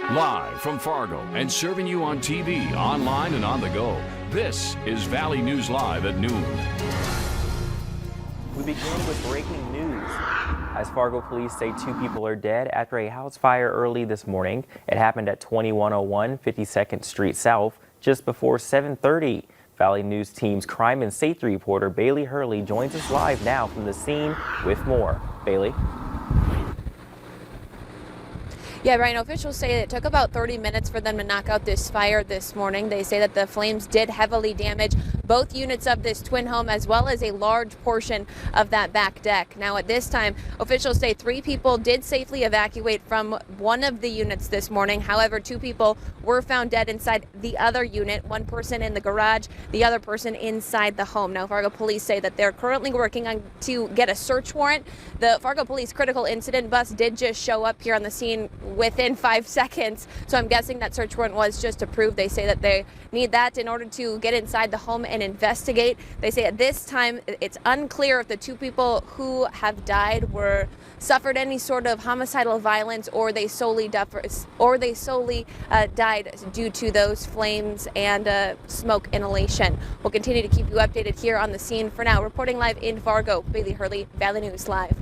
Live from Fargo and serving you on TV, online, and on the go, this is Valley News Live at noon. We begin with breaking news. As Fargo police say 2 people are dead after a house fire early this morning. It happened at 2101 52nd Street South just before 7:30. Valley News Team's crime and safety reporter Bailey Hurley joins us live now from the scene with more. Bailey? Yeah, Ryan, officials say it took about 30 minutes for them to knock out this fire this morning. They say that the flames did heavily damage both units of this twin home as well as a large portion of that back deck. Now at this time, officials say 3 people did safely evacuate from one of the units this morning. However, 2 people were found dead inside the other unit, 1 person in the garage, the other person inside the home. Now Fargo police say that they're currently working on to get a search warrant. The Fargo police critical incident bus did just show up here on the scene within 5 seconds. So I'm guessing that search warrant was just approved. They say that they need that in order to get inside the home and investigate. They say at this time it's unclear if the 2 people who have died suffered any sort of homicidal violence or they solely died due to those flames and smoke inhalation. We'll continue to keep you updated here on the scene. For now, reporting live in Fargo, Bailey Hurley, Valley News Live.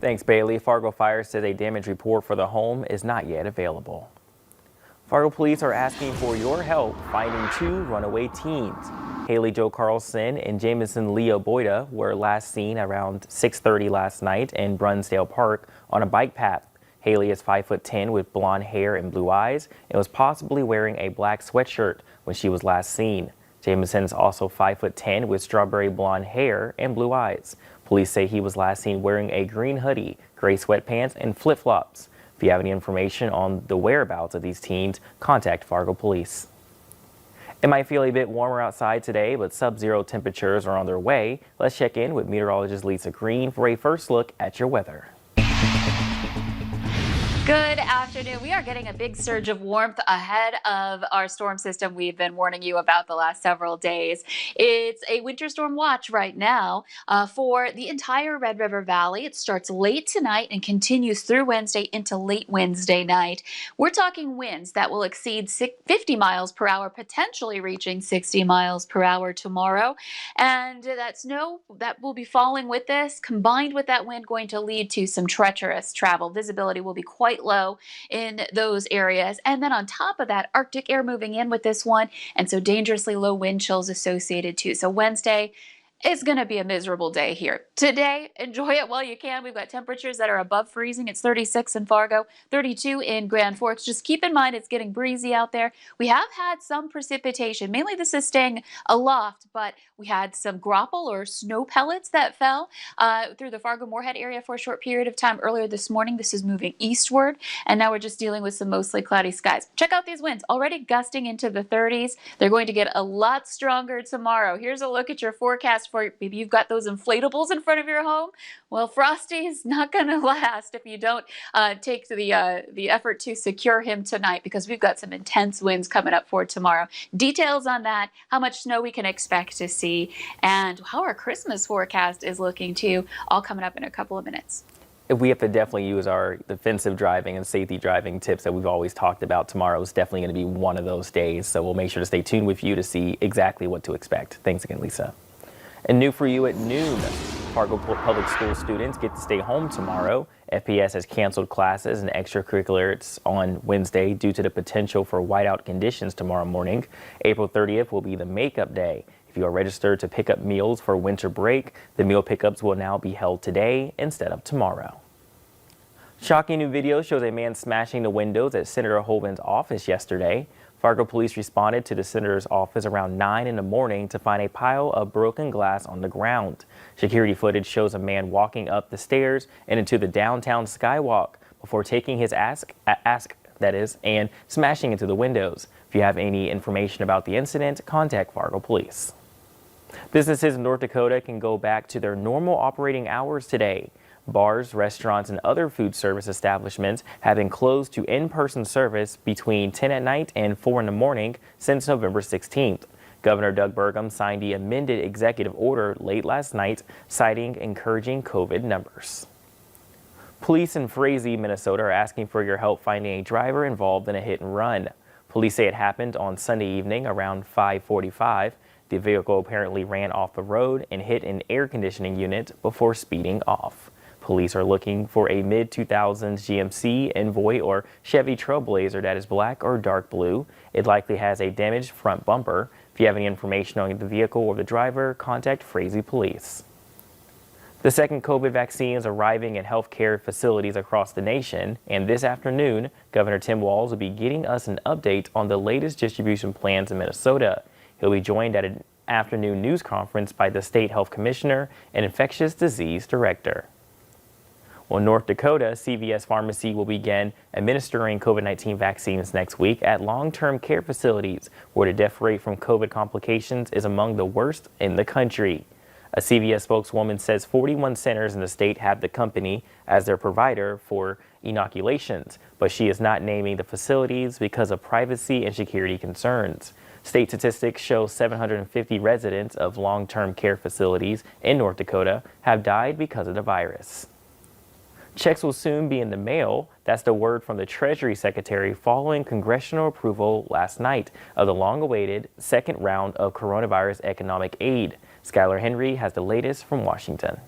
Thanks, Bailey. Fargo Fire says a damage report for the home is not yet available. Fargo police are asking for your help finding 2 runaway teens. Haley Jo Carlson and Jamison Leo Boyda were last seen around 6:30 last night in Brunsdale Park on a bike path. Haley is 5'10" with blonde hair and blue eyes and was possibly wearing a black sweatshirt when she was last seen. Jamison is also 5'10" with strawberry blonde hair and blue eyes. Police say he was last seen wearing a green hoodie, gray sweatpants, and flip-flops. If you have any information on the whereabouts of these teens, contact Fargo Police. It might feel a bit warmer outside today, but sub-zero temperatures are on their way. Let's check in with meteorologist Lisa Green for a first look at your weather. Good afternoon. We are getting a big surge of warmth ahead of our storm system we've been warning you about the last several days. It's a winter storm watch right now for the entire Red River Valley. It starts late tonight and continues through Wednesday into late Wednesday night. We're talking winds that will exceed 50 miles per hour, potentially reaching 60 miles per hour tomorrow. And that snow that will be falling with this, combined with that wind, going to lead to some treacherous travel. Visibility will be quite low in those areas. And then on top of that, Arctic air moving in with this one, and so dangerously low wind chills associated too. So Wednesday is going to be a miserable day here. Today, enjoy it while you can. We've got temperatures that are above freezing. It's 36 in Fargo, 32 in Grand Forks. Just keep in mind it's getting breezy out there. We have had some precipitation. Mainly this is staying aloft, but we had some graupel or snow pellets that fell through the Fargo-Moorhead area for a short period of time earlier this morning. This is moving eastward, and now we're just dealing with some mostly cloudy skies. Check out these winds, already gusting into the 30s. They're going to get a lot stronger tomorrow. Here's a look at your forecast for maybe you've got those inflatables in front of your home. Well, Frosty is not going to last if you don't take the effort to secure him tonight, because we've got some intense winds coming up for tomorrow. Details on that, how much snow we can expect to see, and how our Christmas forecast is looking too, all coming up in a couple of minutes. We have to definitely use our defensive driving and safety driving tips that we've always talked about. Tomorrow is definitely going to be one of those days, so we'll make sure to stay tuned with you to see exactly what to expect. Thanks again, Lisa. And new for you at noon, Fargo Public School students get to stay home tomorrow. FPS has canceled classes and extracurriculars on Wednesday due to the potential for whiteout conditions tomorrow morning. April 30th will be the makeup day. If you are registered to pick up meals for winter break, the meal pickups will now be held today instead of tomorrow. Shocking new video shows a man smashing the windows at Senator Holman's office yesterday. Fargo police responded to the senator's office around 9 in the morning to find a pile of broken glass on the ground. Security footage shows a man walking up the stairs and into the downtown skywalk before taking his ask and smashing into the windows. If you have any information about the incident, contact Fargo police. Businesses in North Dakota can go back to their normal operating hours today. Bars, restaurants, and other food service establishments have been closed to in-person service between 10 at night and 4 in the morning since November 16th. Governor Doug Burgum signed the amended executive order late last night, citing encouraging COVID numbers. Police in Frazee, Minnesota are asking for your help finding a driver involved in a hit and run. Police say it happened on Sunday evening around 5:45. The vehicle apparently ran off the road and hit an air conditioning unit before speeding off. Police are looking for a mid-2000s GMC Envoy or Chevy Trailblazer that is black or dark blue. It likely has a damaged front bumper. If you have any information on the vehicle or the driver, contact Frazee Police. The second COVID vaccine is arriving at healthcare facilities across the nation, and this afternoon, Governor Tim Walz will be getting us an update on the latest distribution plans in Minnesota. He'll be joined at an afternoon news conference by the state health commissioner and infectious disease director. Well, North Dakota, CVS Pharmacy will begin administering COVID-19 vaccines next week at long-term care facilities, where the death rate from COVID complications is among the worst in the country. A CVS spokeswoman says 41 centers in the state have the company as their provider for inoculations, but she is not naming the facilities because of privacy and security concerns. State statistics show 750 residents of long-term care facilities in North Dakota have died because of the virus. Checks will soon be in the mail. That's the word from the Treasury Secretary following congressional approval last night of the long-awaited second round of coronavirus economic aid. Skylar Henry has the latest from Washington.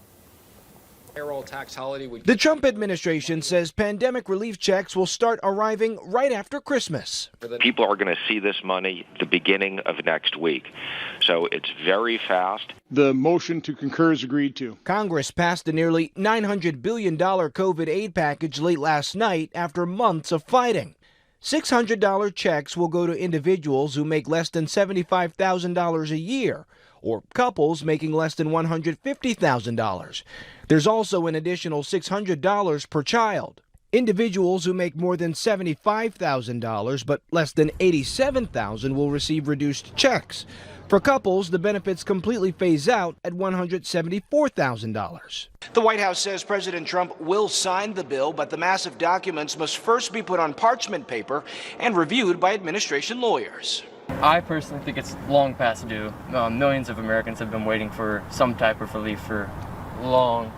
The Trump administration says pandemic relief checks will start arriving right after Christmas. People are going to see this money the beginning of next week. So it's very fast. The motion to concur is agreed to. Congress passed a nearly $900 billion COVID aid package late last night after months of fighting. $600 checks will go to individuals who make less than $75,000 a year, or couples making less than $150,000. There's also an additional $600 per child. Individuals who make more than $75,000 but less than $87,000 will receive reduced checks. For couples, the benefits completely phase out at $174,000. The White House says President Trump will sign the bill, but the massive documents must first be put on parchment paper and reviewed by administration lawyers. I personally think it's long past due. Millions of Americans have been waiting for some type of relief for a long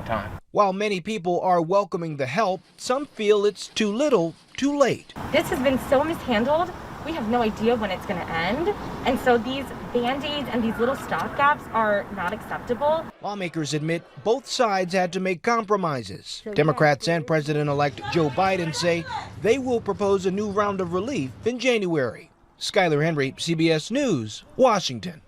time. While many people are welcoming the help, some feel it's too little, too late. This has been so mishandled. We have no idea when it's going to end. And so these Band-Aids and these little stopgaps are not acceptable. Lawmakers admit both sides had to make compromises. Democrats and President-elect Joe Biden say they will propose a new round of relief in January. Skylar Henry, CBS News, Washington.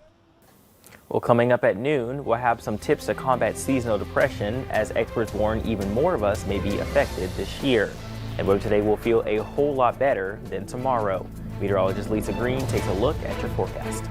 Well, coming up at noon, we'll have some tips to combat seasonal depression as experts warn even more of us may be affected this year. And whether today will feel a whole lot better than tomorrow. Meteorologist Lisa Green takes a look at your forecast.